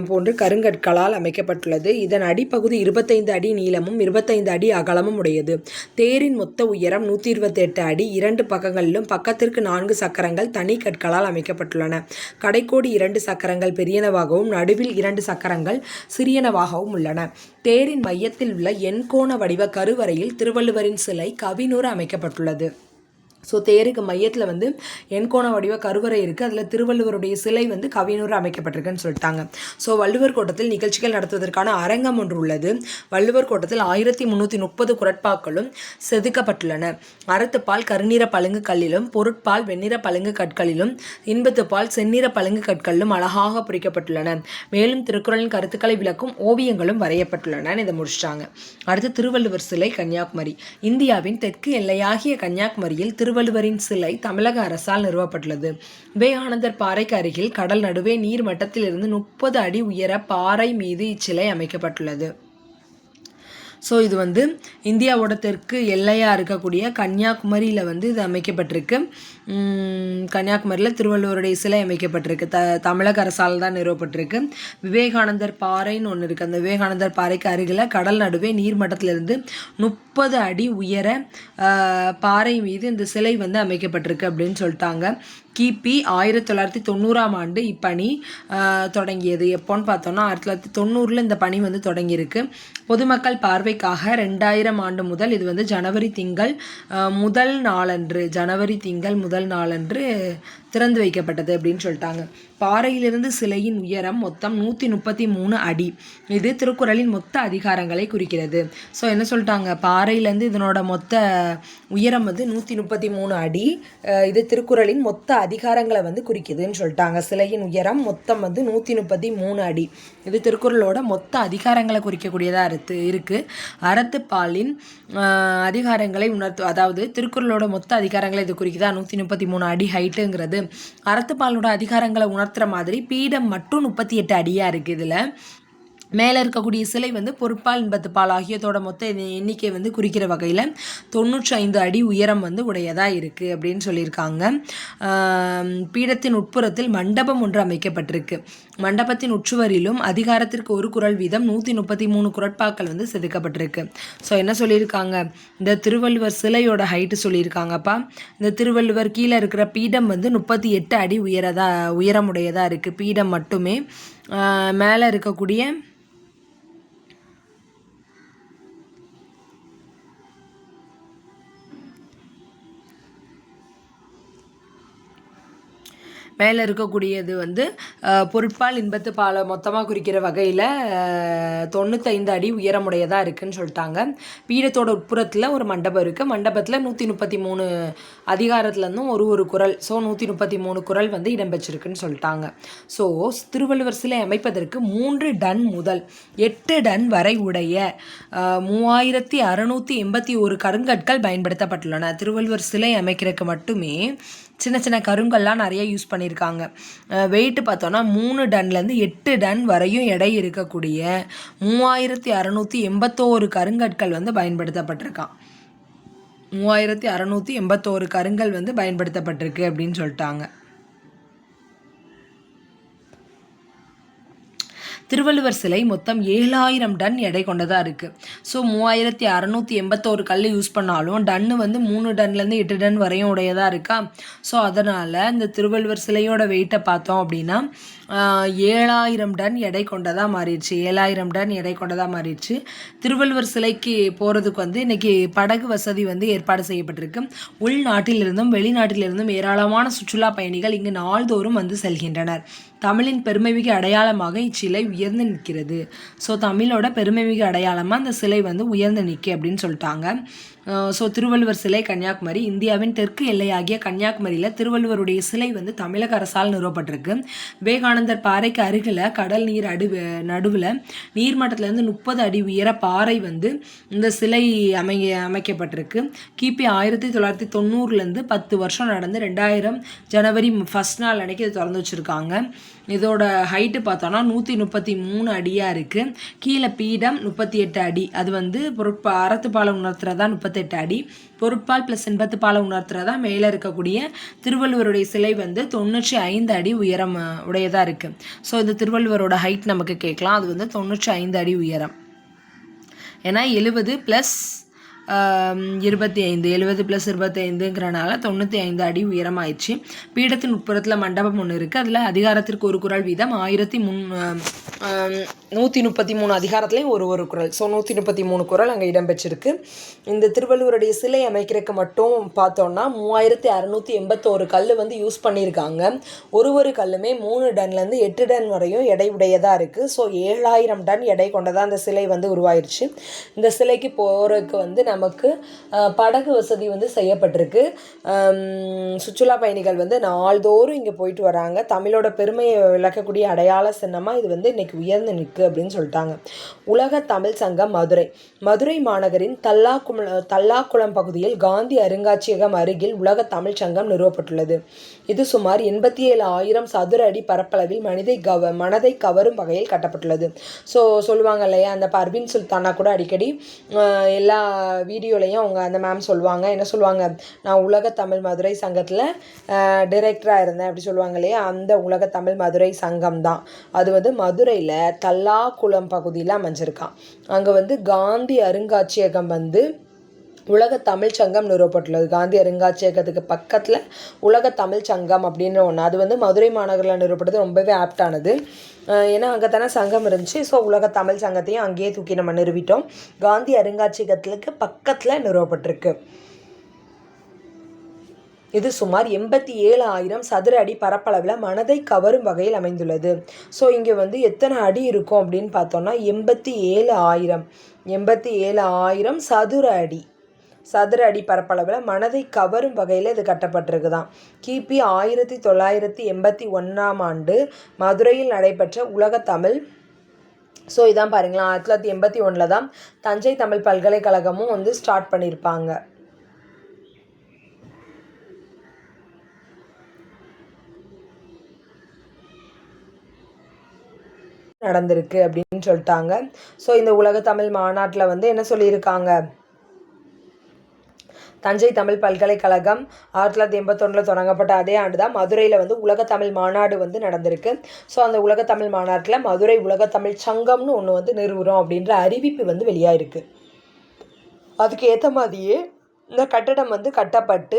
S1: போன்று கருங்கற்களால் அமைக்கப்பட்டுள்ளது. இதன் அடிப்பகுதி 25 அடி நீளமும் 25 அடி அகலமும் உடையது. தேரின் மொத்த உயரம் 128 அடி. 2 பக்கங்களிலும் பக்கத்திற்கு 4 சக்கரங்கள் தனி கற்களால் அமைக்கப்பட்டுள்ளன. கடைக்கோடி 2 சக்கரங்கள் பெரியனவாகவும் நடுவில் 2 சக்கரங்கள் சிறியனவாகவும் உள்ளன. தேரின் மையத்தில் உள்ள எண்கோண வடிவ கருவறையில் திருவள்ளுவரின் சிலை கவினுற அமைக்கப்பட்டுள்ளது. ஸோ தேருக்கு மையத்தில் வந்து எண்கோண வடிவ கருவறை இருக்குது. அதில் திருவள்ளுவருடைய சிலை வந்து கவினுற அமைக்கப்பட்டிருக்குன்னு சொல்லிட்டாங்க. ஸோ வள்ளுவர் கோட்டத்தில் நிகழ்ச்சிகள் நடத்துவதற்கான அரங்கம் ஒன்று உள்ளது. வள்ளுவர் கோட்டத்தில் 1330 குறட்பாக்களும் செதுக்கப்பட்டுள்ளன. அறத்துப்பால் கருநிற பளிங்கு கல்லிலும், பொருட்பால் வெண்ணிற பளிங்கு கற்களிலும், இன்பத்துப்பால் செந்நிற பளிங்கு கற்களிலும் அழகாக பொறிக்கப்பட்டுள்ளன. மேலும் திருக்குறளின் கருத்துக்களை விளக்கும் ஓவியங்களும் வரையப்பட்டுள்ளன. இதை முடிச்சிட்டாங்க. அடுத்து திருவள்ளுவர் சிலை கன்னியாகுமரி. இந்தியாவின் தெற்கு எல்லையாகிய கன்னியாகுமரியில் திருவள்ளுவரின் சிலை தமிழக அரசால் நிறுவப்பட்டுள்ளது. விவேகானந்தர் பாறைக்கு அருகில் கடல் நடுவே நீர் மட்டத்திலிருந்து 30 அடி உயர பாறை மீது இச்சிலை அமைக்கப்பட்டுள்ளது. ஸோ இது வந்து இந்தியாவோட தெற்கு எல்லையாக இருக்கக்கூடிய கன்னியாகுமரியில் வந்து இது அமைக்கப்பட்டிருக்கு. கன்னியாகுமரியில் திருவள்ளுவருடைய சிலை அமைக்கப்பட்டிருக்கு. தமிழக அரசால் தான் நிறுவப்பட்டிருக்கு. விவேகானந்தர் பாறைன்னு ஒன்று இருக்குது. அந்த விவேகானந்தர் பாறைக்கு அருகில் கடல் நடுவே நீர்மட்டத்திலிருந்து 30 அடி உயர பாறை மீது இந்த சிலை வந்து அமைக்கப்பட்டிருக்கு அப்படின்னு சொல்லிட்டாங்க. கிபி 1990ஆம் ஆண்டு இப்பணி தொடங்கியது. எப்போன்னு பார்த்தோம்னா 1990 இந்த பணி வந்து தொடங்கியிருக்கு. பொதுமக்கள் பார்வைக்காக 2000 ஆண்டு முதல் இது வந்து ஜனவரி திங்கள் முதல் நாளன்று திறந்து வைக்கப்பட்டது அப்படின்னு சொல்லிட்டாங்க. பாறையிலிருந்து சிலையின் உயரம் மொத்தம் 133 அடி. இது திருக்குறளின் மொத்த அதிகாரங்களை குறிக்கிறது. ஸோ என்ன சொல்லிட்டாங்க, பாறையிலேருந்து இதனோட மொத்த உயரம் வந்து 133 அடி. இது திருக்குறளின் மொத்த அதிகாரங்களை வந்து குறிக்குதுன்னு சொல்லிட்டாங்க. சிலையின் உயரம் மொத்தம் வந்து 133 அடி. இது திருக்குறளோட மொத்த அதிகாரங்களை குறிக்கக்கூடியதாக இருக்குது. அறத்துப்பாலின் அதிகாரங்களை அதாவது திருக்குறளோட மொத்த அதிகாரங்களை இது குறிக்குதா 133 அடி ஹைட்டுங்கிறது. அறத்துப்பாலோட அதிகாரங்களை உணர்த்துற மாதிரி பீடம் மட்டும் 38 அடியாக இருக்குது. இதில் மேலே இருக்கக்கூடிய சிலை வந்து பொருட்பால் இன்பத்துப்பால் ஆகியதோட மொத்த எண்ணிக்கை வந்து குறிக்கிற வகையில் 95 அடி உயரம் வந்து உடையதாக இருக்குது அப்படின்னு சொல்லியிருக்காங்க. பீடத்தின் உட்புறத்தில் மண்டபம் ஒன்று அமைக்கப்பட்டிருக்கு. மண்டபத்தின் உச்சுவரிலும் அதிகாரத்திற்கு ஒரு குறள் வீதம் 133 குறட்பாக்கள் வந்து செதுக்கப்பட்டிருக்கு. ஸோ என்ன சொல்லியிருக்காங்க, இந்த திருவள்ளுவர் சிலையோட ஹைட்டு சொல்லியிருக்காங்கப்பா. இந்த திருவள்ளுவர் கீழே இருக்கிற பீடம் வந்து 38 அடி உயரமுடையதாக இருக்குது. பீடம் மட்டுமே. மேலே இருக்கக்கூடிய மேலே இருக்கக்கூடியது வந்து பொருட்பால் இன்பத்து பாலை மொத்தமாக குறிக்கிற வகையில் 95 அடி உயரமுடையதாக இருக்குதுன்னு சொல்லிட்டாங்க. பீடத்தோட உட்புறத்தில் ஒரு மண்டபம் இருக்குது. மண்டபத்தில் 133 அதிகாரத்துலேருந்தும் ஒரு குறள், ஸோ 133 குறள் வந்து இடம்பெற்றிருக்குன்னு சொல்லிட்டாங்க. ஸோ திருவள்ளுவர் சிலை அமைப்பதற்கு 3 டன் முதல் 8 டன் வரை உடைய 3681 கருங்கற்கள் பயன்படுத்தப்பட்டுள்ளன. திருவள்ளுவர் சிலை அமைக்கிறதுக்கு மட்டுமே சின்ன சின்ன கருங்கல்லாம் நிறைய யூஸ் பண்ணியிருக்காங்க. வெயிட்டு பார்த்தோன்னா 3 டன்லேருந்து 8 டன் வரையும் எடை இருக்கக்கூடிய 3681 கருங்கற்கள் வந்து பயன்படுத்தப்பட்டிருக்கான். 3681 கருங்கல் வந்து பயன்படுத்தப்பட்டிருக்கு அப்படின்னு சொல்லிட்டாங்க. திருவள்ளுவர் சிலை மொத்தம் 7000 டன் எடை கொண்டதாக இருக்குது. ஸோ 3681 கல் யூஸ் பண்ணாலும் டன்னு வந்து 3 டன்லேருந்து 8 டன் வரையும் உடையதாக இருக்கா. ஸோ அதனால் இந்த திருவள்ளுவர் சிலையோட வெயிட்டை பார்த்தோம் அப்படின்னா 7000 டன் எடை கொண்டதாக மாறிடுச்சு. 7000 டன் எடை கொண்டதாக மாறிடுச்சு. திருவள்ளுவர் சிலைக்கு போகிறதுக்கு வந்து இன்றைக்கி படகு வசதி வந்து ஏற்பாடு செய்யப்பட்டிருக்கு. உள்நாட்டிலிருந்தும் வெளிநாட்டிலிருந்தும் ஏராளமான சுற்றுலா பயணிகள் இங்கு நாள்தோறும் வந்து செல்கின்றனர். தமிழின் பெருமைமிகு அடையாளமாக இச்சிலை உயர்ந்து நிற்கிறது. ஸோ தமிழோட பெருமைமிகு அடையாளமாக அந்த சிலை வந்து உயர்ந்து நிற்க அப்படின்னு சொல்லிட்டாங்க. ஸோ திருவள்ளுவர் சிலை கன்னியாகுமரி. இந்தியாவின் தெற்கு எல்லையாகிய கன்னியாகுமரியில் திருவள்ளுவருடைய சிலை வந்து தமிழக அரசால் நிறுவப்பட்டிருக்கு. விவேகானந்தர் பாறைக்கு அருகில் கடல் நீர் நடுவில் நீர்மட்டத்திலேருந்து 30 அடி உயர பாறை வந்து இந்த சிலை அமைக்கப்பட்டிருக்கு. கிபி 1990 10 வருஷம் நடந்து 2000 ஜனவரி 1 நாள் அன்னைக்கு இது திறந்து வச்சுருக்காங்க. இதோட ஹைட்டு பார்த்தோன்னா 133 அடியாக இருக்குது. கீழே பீடம் 38 அடி. அது வந்து அறத்துப்பாலம் உணர்த்துறதா 38 அடி. பொருட்பால் ப்ளஸ் இன்பத்துப்பாலை உணர்த்துறதா மேலே இருக்கக்கூடிய திருவள்ளுவருடைய சிலை வந்து 95 அடி உயரம் உடையதாக இருக்குது. ஸோ இந்த திருவள்ளுவரோட ஹைட் நமக்கு கேட்கலாம். அது வந்து 95 அடி உயரம். ஏன்னா 70 + 25 70 + 25ங்கிறனால 95 அடி உயரமாயிடுச்சு. பீடத்தின் உட்புறத்தில் மண்டபம் ஒன்று இருக்குது. அதில் அதிகாரத்திற்கு ஒரு குறள் வீதம் 133 அதிகாரத்துலேயும் ஒரு குறள். ஸோ 133 குறள் அங்கே இடம்பெற்றிருக்கு. இந்த திருவள்ளுவருடைய சிலை அமைக்கிறதுக்கு மட்டும் பார்த்தோன்னா 3681 கல் வந்து யூஸ் பண்ணியிருக்காங்க. ஒரு கல்லுமே 3 டன்லேருந்து 8 டன் வரையும் எடை உடையதாக இருக்குது. ஸோ 7000 டன் எடை கொண்டதாக அந்த சிலை வந்து உருவாயிருச்சு. இந்த சிலைக்கு போகிறதுக்கு வந்து நமக்கு படகு வசதி வந்து செய்யப்பட்டிருக்கு. சுற்றுலா பயணிகள் வந்து நாள்தோறும் இங்கே போயிட்டு வராங்க. தமிழோட பெருமையை விளக்கக்கூடிய அடையாள சின்னமாக இது வந்து இன்னைக்கு உயர்ந்து நிற்கு அப்படின்னு சொல்லிட்டாங்க. உலக தமிழ் சங்கம் மதுரை மாநகரின் தல்லாக்குளம் பகுதியில் காந்தி அருங்காட்சியகம் அருகில் உலக தமிழ் சங்கம் நிறுவப்பட்டுள்ளது. இது சுமார் 87,000 சதுர அடி பரப்பளவில் மனதை கவரும் வகையில் கட்டப்பட்டுள்ளது. ஸோ சொல்லுவாங்க இல்லையா, அந்த பர்வீன் சுல்தானா கூட அடிக்கடி எல்லா வீடியோலையும் அவங்க அந்த மேம் சொல்லுவாங்க, என்ன சொல்லுவாங்க, நான் உலக தமிழ் மதுரை சங்கத்தில் டைரக்டராக இருந்தேன் அப்படி சொல்லுவாங்க இல்லையா. அந்த உலக தமிழ் மதுரை சங்கம் தான். அது வந்து மதுரையில் தல்லாக்குளம் பகுதியில் அமைஞ்சிருக்கான். அங்கே வந்து காந்தி அருங்காட்சியகம் வந்து உலக தமிழ் சங்கம் நிறுவப்பட்டுள்ளது. காந்தி அருங்காட்சியகத்துக்கு பக்கத்தில் உலக தமிழ் சங்கம் அப்படின்னு ஒன்று, அது வந்து மதுரை மாநகரில் நிறுவப்பட்டது. ரொம்பவே ஆப்டானது. ஏன்னா அங்கே தானே சங்கம் இருந்துச்சு. ஸோ உலக தமிழ் சங்கத்தையும் அங்கேயே தூக்கி நம்ம நிறுவிட்டோம். காந்தி அருங்காட்சியகத்துக்கு பக்கத்தில் நிறுவப்பட்டிருக்கு. இது சுமார் 87,000 சதுர அடி பரப்பளவில் மனதை கவரும் வகையில் அமைந்துள்ளது. ஸோ இங்கே வந்து எத்தனை அடி இருக்கும் அப்படின்னு பார்த்தோம்னா 87,000 சதுர அடி பரப்பளவில் மனதை கவரும் வகையில் இது கட்டப்பட்டிருக்கு தான். கிபி 1981ஆம் ஆண்டு மதுரையில் நடைபெற்ற உலக தமிழ், ஸோ இதான் பாருங்களா, 1981 தான் தஞ்சை தமிழ் பல்கலைக்கழகமும் வந்து ஸ்டார்ட் பண்ணியிருப்பாங்க. நடந்திருக்கு அப்படின்னு சொல்லிட்டாங்க. ஸோ இந்த உலக தமிழ் மாநாட்டில் வந்து என்ன சொல்லியிருக்காங்க, தஞ்சை தமிழ் பல்கலைக்கழகம் 1981 தொடங்கப்பட்ட அதே ஆண்டு தான் மதுரையில் வந்து உலக தமிழ் மாநாடு வந்து நடந்திருக்கு. ஸோ அந்த உலக தமிழ் மாநாட்டில் மதுரை உலக தமிழ் சங்கம்னு ஒன்று வந்து நிறுவுறோம் அப்படின்ற அறிவிப்பு வந்து வெளியாயிருக்கு. அதுக்கு ஏற்ற மாதிரியே இந்த கட்டடம் வந்து கட்டப்பட்டு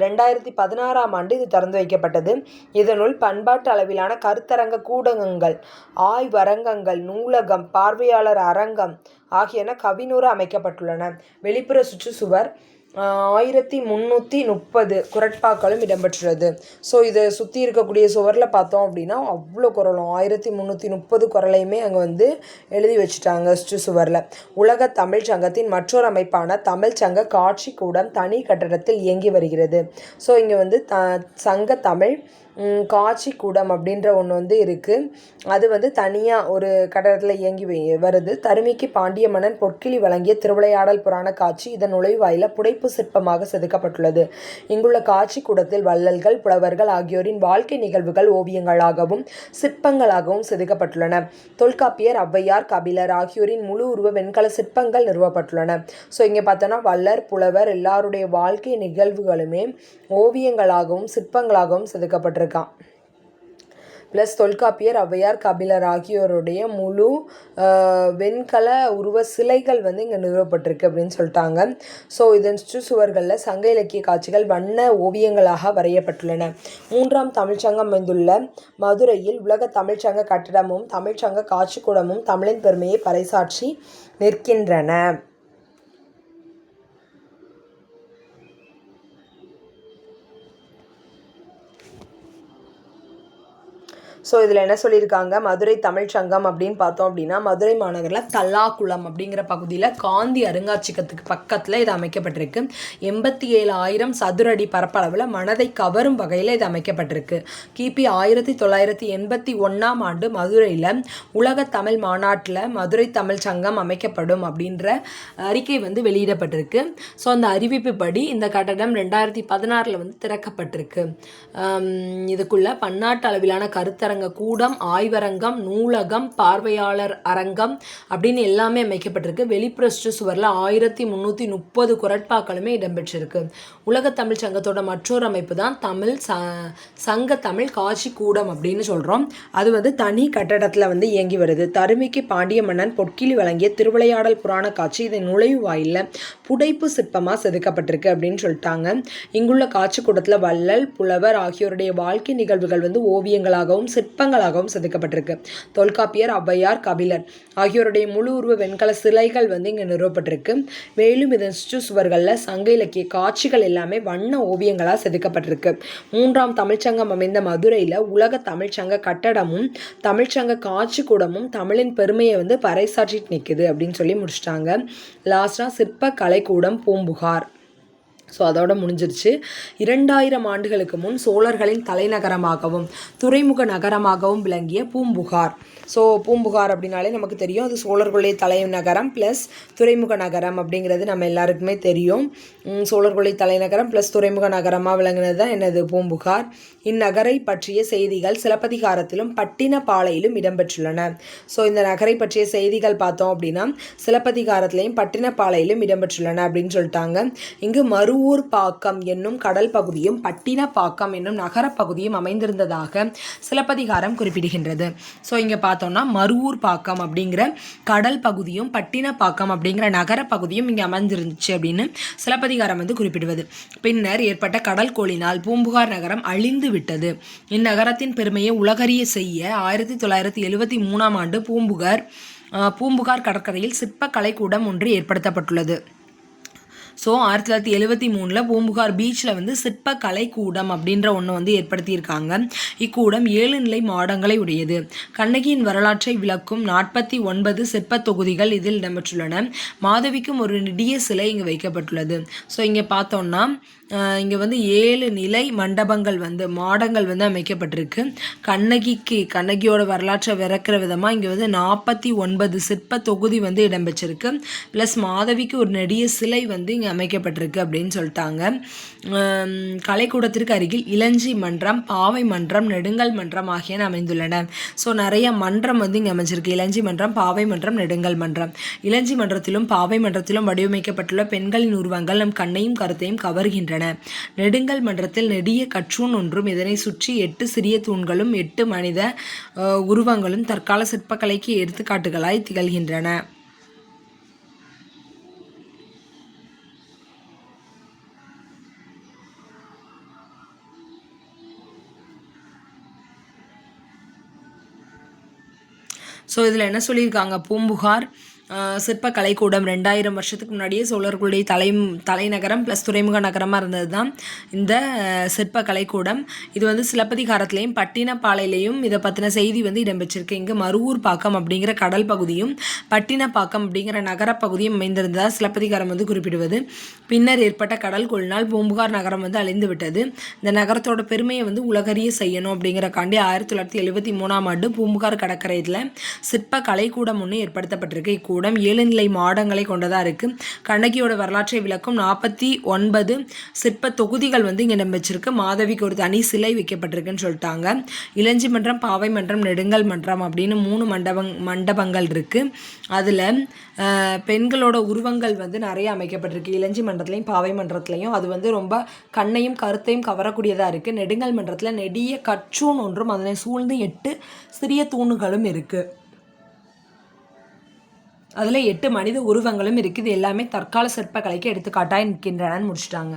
S1: 2016ஆம் ஆண்டு இது திறந்து வைக்கப்பட்டது. இதனுள் பண்பாட்டு அளவிலான கருத்தரங்க கூடங்கள், ஆய்வரங்கங்கள், நூலகம், பார்வையாளர் அரங்கம் ஆகியன கவினூர அமைக்கப்பட்டுள்ளன. வெளிப்புற சுற்றுச்சுவர் 1330 குரட்பாக்களும் இடம்பெற்றுள்ளது. ஸோ இதை சுற்றி இருக்கக்கூடிய சுவரில் பார்த்தோம் அப்படின்னா அவ்வளோ குரலும் 1330 குரலையுமே அங்கே வந்து எழுதி வச்சுட்டாங்க சுற்றுச்சுவரில். உலக தமிழ் சங்கத்தின் மற்றொரு அமைப்பான தமிழ் சங்க காட்சி கூடம் தனி கட்டடத்தில் இயங்கி வருகிறது. ஸோ இங்கே வந்து சங்க தமிழ் காட்சி கூடம் அப்படின்ற ஒன்று வந்து இருக்குது. அது வந்து தனியாக ஒரு கட்டடத்தில் இயங்கி வருது. தருமிக்கு பாண்டிய மன்னன் பொற்கிளி வழங்கிய திருவிளையாடல் புராண காட்சி இதன் நுழைவாயில புடைப்பு சிற்பமாக செதுக்கப்பட்டுள்ளது. இங்குள்ள காட்சி கூடத்தில் வள்ளல்கள், புலவர்கள் ஆகியோரின் வாழ்க்கை நிகழ்வுகள் ஓவியங்களாகவும் சிற்பங்களாகவும் செதுக்கப்பட்டுள்ளன. தொல்காப்பியர், ஔவையார், கபிலர் ஆகியோரின் முழு உருவ வெண்கல சிற்பங்கள் நிறுவப்பட்டுள்ளன. ஸோ இங்கே பார்த்தோன்னா வள்ளர், புலவர் எல்லாருடைய வாழ்க்கை நிகழ்வுகளுமே ஓவியங்களாகவும் சிற்பங்களாகவும் செதுக்கப்பட்டிருக்கான். ப்ளஸ் தொல்காப்பியர், ஔவையார், கபிலர் ஆகியோருடைய முழு வெண்கல உருவ சிலைகள் வந்து இங்கே நிறுவப்பட்டிருக்கு அப்படின்னு சொல்லிட்டாங்க. ஸோ இதன் சுற்றுச்சுவர்களில் சங்க இலக்கிய காட்சிகள் வண்ண ஓவியங்களாக வரையப்பட்டுள்ளன. 3ஆம் தமிழ்ச்சங்கம் அமைந்துள்ள மதுரையில் உலக தமிழ்ச்சங்க கட்டிடமும் தமிழ்ச்சங்க காட்சிக்கூடமும் தமிழின் பெருமையை பறைசாற்றி நிற்கின்றன. ஸோ இதில் என்ன சொல்லியிருக்காங்க, மதுரை தமிழ் சங்கம் அப்படின்னு பார்த்தோம் அப்படின்னா மதுரை மாநகரில் தல்லாக்குளம் அப்படிங்கிற பகுதியில் காந்தி அருங்காட்சியகத்துக்கு பக்கத்தில் இது அமைக்கப்பட்டிருக்கு. 87,000 சதுர அடி பரப்பளவில் மனதை கவரும் வகையில் இது அமைக்கப்பட்டிருக்கு. கிபி 1981ஆம் ஆண்டு மதுரையில் உலக தமிழ் மாநாட்டில் மதுரை தமிழ் சங்கம் அமைக்கப்படும் அப்படின்ற அறிக்கை வந்து வெளியிடப்பட்டிருக்கு. ஸோ அந்த அறிவிப்பு படி இந்த கட்டடம் 2016 வந்து திறக்கப்பட்டிருக்கு. இதுக்குள்ள பன்னாட்டு அளவிலான கருத்தரங்க கூடம், ஆய்வரங்கம், நூலகம், பார்வையாளர் அரங்கம் அப்படின்னு எல்லாமே அமைக்கப்பட்டிருக்கு. வெளிப்புற சுவரில் 1330 குரட்பாக்களுமே இடம்பெற்றிருக்கு. உலக தமிழ் சங்கத்தோட மற்றொரு அமைப்பு தான் சங்க தமிழ் காட்சி கூடம் அப்படின்னு சொல்கிறோம். அது வந்து தனி கட்டடத்தில் வந்து இயங்கி வருது. தருமிக்கு பாண்டிய மன்னன் பொற்கிளி வழங்கிய திருவிளையாடல் புராண காட்சி இதன் நுழைவு வாயிலில் புடைப்பு சிற்பமாக செதுக்கப்பட்டிருக்கு அப்படின்னு சொல்லிட்டாங்க. இங்குள்ள காட்சி கூடத்தில் வள்ளல், புலவர் ஆகியோருடைய வாழ்க்கை நிகழ்வுகள் வந்து ஓவியங்களாகவும் சிற்பங்களாகவும் செதுக்கப்பட்டிருக்கு. தொல்காப்பியர், ஔவையார், கபிலர் ஆகியோருடைய முழு உருவ வெண்கல சிலைகள் வந்து இங்கே நிறுவப்பட்டிருக்கு. மேலும் இதன் சுற்றுச்சுவர்களில் சங்க இலக்கிய காட்சிகள் எல்லாமே வண்ண ஓவியங்களாக செதுக்கப்பட்டிருக்கு. 3ஆம் தமிழ்ச்சங்கம் அமைந்த மதுரையில் உலக தமிழ்ச்சங்க கட்டடமும் தமிழ்ச்சங்க காட்சி கூடமும் தமிழின் பெருமையை வந்து பறைசாற்றிட்டு நிற்குது அப்படின்னு சொல்லி முடிச்சிட்டாங்க. லாஸ்டாக சிற்ப கலைக்கூடம் பூம்புகார். ஸோ அதோட முடிஞ்சிருச்சு. 2000 ஆண்டுகளுக்கு முன் சோழர்களின் தலைநகரமாகவும் துறைமுக நகரமாகவும் விளங்கிய பூம்புகார். ஸோ பூம்புகார் அப்படின்னாலே நமக்கு தெரியும், அது சோழர்களுடைய தலைநகரம் ப்ளஸ் துறைமுக நகரம் அப்படிங்கிறது நம்ம எல்லாருக்குமே தெரியும். சோழர்களுடைய தலைநகரம் ப்ளஸ் துறைமுக நகரமாக விளங்கினது தான் என்னது, பூம்புகார். இந்நகரை பற்றிய செய்திகள் சிலப்பதிகாரத்திலும் பட்டினப்பாலையிலும் இடம்பெற்றுள்ளன. ஸோ இந்த நகரை பற்றிய செய்திகள் பார்த்தோம் அப்படின்னா சிலப்பதிகாரத்திலையும் பட்டினப்பாலையிலும் இடம்பெற்றுள்ளன அப்படின்னு சொல்லிட்டாங்க. இங்கு மறு மருவூர் பாக்கம் என்னும் கடல் பகுதியும் பட்டினப்பாக்கம் என்னும் நகரப்பகுதியும் அமைந்திருந்ததாக சிலப்பதிகாரம் குறிப்பிடுகின்றது. ஸோ இங்கே பார்த்தோம்னா மருவூர் பாக்கம் அப்படிங்கிற கடல் பகுதியும் பட்டினப்பாக்கம் அப்படிங்கிற நகரப்பகுதியும் இங்கே அமைந்திருந்துச்சு அப்படின்னு சிலப்பதிகாரம் வந்து குறிப்பிடுவது. பின்னர் ஏற்பட்ட கடல் கோளினால் பூம்புகார் நகரம் அழிந்து விட்டது. இந்நகரத்தின் பெருமையை உலகறிய செய்ய 1973ஆம் ஆண்டு பூம்புகார் கடற்கரையில் சிற்பக்கலைக்கூடம் ஒன்று ஏற்படுத்தப்பட்டுள்ளது. ஸோ 1973 பூம்புகார் பீச்சில் வந்து சிற்பக்கலைக்கூடம் அப்படின்ற ஒன்று வந்து ஏற்படுத்தியிருக்காங்க. இக்கூடம் 7 நிலை மாடங்களை உடையது. கண்ணகியின் வரலாற்றை விளக்கும் 49 சிற்ப தொகுதிகள் இதில் இடம்பெற்றுள்ளன. மாதவிக்கும் ஒரு நெடிய சிலை இங்கு வைக்கப்பட்டுள்ளது. ஸோ இங்கே பார்த்தோம்னா இங்கே வந்து 7 நிலை மாடங்கள் வந்து அமைக்கப்பட்டிருக்கு. கண்ணகியோட வரலாற்றை விளக்குற விதமாக இங்கே வந்து 49 சிற்ப தொகுதி வந்து இடம்பெற்றிருக்கு. ப்ளஸ் மாதவிக்கு ஒரு நெடிய சிலை வந்து இங்கே அமைக்கப்பட்டிருக்கு அப்படின்னு சொல்லிட்டாங்க. கலைக்கூடத்திற்கு அருகில் இளஞ்சி மன்றம், பாவை மன்றம், நெடுங்கல் மன்றம் ஆகியன அமைந்துள்ளன. ஸோ நிறைய மன்றம் வந்து இங்கே அமைஞ்சிருக்கு. இளஞ்சி மன்றம், பாவை மன்றம், நெடுங்கல் மன்றம். இளஞ்சி மன்றத்திலும் பாவை மன்றத்திலும் வடிவமைக்கப்பட்டுள்ள பெண்களின் உருவங்கள் நம் கண்ணையும் கருத்தையும் கவர்கின்றன. நெடுங்கல் மன்றத்தில் நெடிய கற்றூன் ஒன்றும் இதனை சுற்றி 8 சிறிய தூண்களும் 8 மனித உருவங்களும் தற்கால சிற்பக்கலைக்கு எடுத்துக்காட்டுகளாய் திகழ்கின்றன. ஸோ இதில் என்ன சொல்லியிருக்காங்க, பூம்புகார் சிற்பக்கலைக்கூடம் 2000 வருஷத்துக்கு முன்னாடியே சோழர்களுடைய தலைநகரம் ப்ளஸ் துறைமுக நகரமாக இருந்தது தான் இந்த சிற்பக்கலைக்கூடம். இது வந்து சிலப்பதிகாரத்திலையும் பட்டினப்பாலையிலையும் இதை பற்றின செய்தி வந்து இடம்பெற்றிருக்கு. இங்கே மருவூர் பாக்கம் அப்படிங்கிற கடல் பகுதியும் பட்டினப்பாக்கம் அப்படிங்கிற நகரப்பகுதியும் அமைந்திருந்ததாக சிலப்பதிகாரம் வந்து குறிப்பிடுவது. பின்னர் ஏற்பட்ட கடல் கொள்ளினால் பூம்புகார் நகரம் வந்து அழிந்து விட்டது. இந்த நகரத்தோட பெருமையை வந்து உலகறிய செய்யணும் அப்படிங்கிறக்காண்டி 1973ஆம் ஆண்டு பூம்புகார் கடற்கரையில் சிற்ப கலைக்கூடம் ஒன்று ஏற்படுத்தப்பட்டிருக்கு. இக்கூடம் 7 நிலை மாடங்களை கொண்டதாக இருக்குது. கண்ணகியோட வரலாற்றை விளக்கும் 49 சிற்ப தொகுதிகள் வந்து இங்கே இடம்பெற்றிருக்கு. மாதவிக்கு ஒரு தனி சிலை வைக்கப்பட்டிருக்குன்னு சொல்லிட்டாங்க. இளஞ்சி மன்றம், பாவை மன்றம், நெடுங்கல் மன்றம் அப்படின்னு 3 மண்டபங்கள் இருக்குது. அதில் பெண்களோட உருவங்கள் வந்து நிறைய அமைக்கப்பட்டிருக்கு. இளஞ்சி மன்றத்துலையும் பாவை மன்றத்துலையும் அது வந்து ரொம்ப கண்ணையும் கருத்தையும் கவரக்கூடியதாக இருக்குது. நெடுங்கல் மன்றத்தில் நெடிய கற்றூன் ஒன்றும் அதனை சூழ்ந்து 8 சிறிய தூணுகளும் இருக்குது. அதில் 8 மனித உருவங்களும் இருக்குது. இது எல்லாமே தற்கால சிற்பக்கலைக்கு எடுத்துக்காட்டாக நிற்கின்றன முடிச்சிட்டாங்க.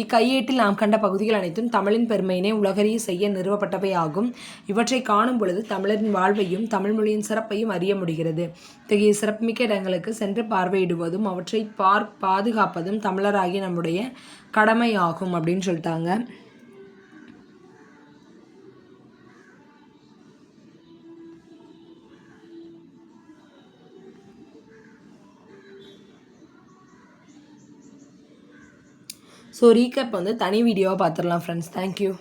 S1: இக்கையேட்டில் நாம் கண்ட பகுதிகள் அனைத்தும் தமிழின் பெருமையினை உலகறிய செய்ய நிறுவப்பட்டவை ஆகும். இவற்றை காணும் பொழுது தமிழரின் வாழ்வையும் தமிழ் மொழியின் சிறப்பையும் அறிய முடிகிறது. இத்தகைய சிறப்புமிக்க இடங்களுக்கு சென்று பார்வையிடுவதும் அவற்றை பாதுகாப்பதும் தமிழராகிய நம்முடைய கடமையாகும் அப்படின்னு சொல்லிட்டாங்க. ஸோ ரீகேப் வந்து தனி வீடியோவாக பார்த்துடலாம் ஃப்ரெண்ட்ஸ். தேங்க்யூ.